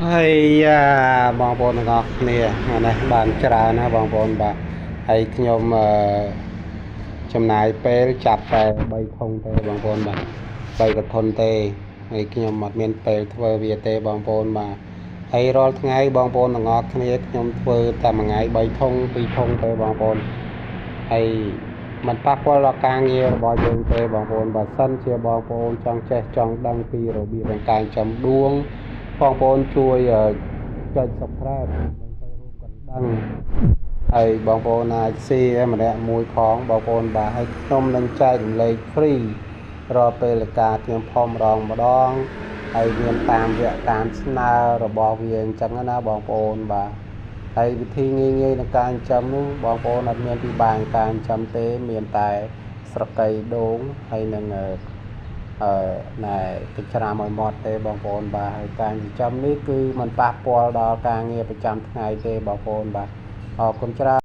ហើយបងប្អូនទាំងអស់គ្នានេះបានច្រើនណាបងប្អូនបាទហើយខ្ញុំចំណាយពេលចាប់តែ3ធុងទេបងប្អូនបាទ3កធុនទេហើយខ្ញុំអត់មានពេលធ្វើវាទេបងប្អូនបាទហើយរាល់ថ្ងៃបងប្អូនទាំងអស់គ្នាខ្ញុំធ្វើតែមួយថ្ងៃ3ធុង2ធុងទេបងប្អូនហើយมันប៉ះពាល់ដល់ការងាររបស់យើងទេបងប្អូនបើសិនជាបងប្អូនចង់ចេះចង់ដឹងពីរបៀបនៃការចំដួងបងប្អូនជួយចុច Subscribe និងចុចរូបកណ្ដឹងហើយបងប្អូនអាច share ម្នាក់មួយផងបងប្អូនបាទហើយខ្ញុំនឹងចែករំលែក free រាល់ពេលការខ្ញុំផុសម្ដងហើយមានតាមវគ្គតាមស្នើរបស់វាអញ្ចឹងណាបងប្អូនបាទហើយវិធីងាយៗក្នុងការចិញ្ចឹមនោះបងប្អូនអត់មានពិបាកការចិញ្ចឹមទេមានតែស្រកីដូងហើយនឹងណែកញ្ច្រាមឲ្យមាត់ទេបងប្អូនបាទហើយការចិញ្ចឹមនេះគឺมันប៉ះពាល់ដល់ការងារប្រចាំថ្ងៃទេបងប្អូនបាទអរគុណច្រើន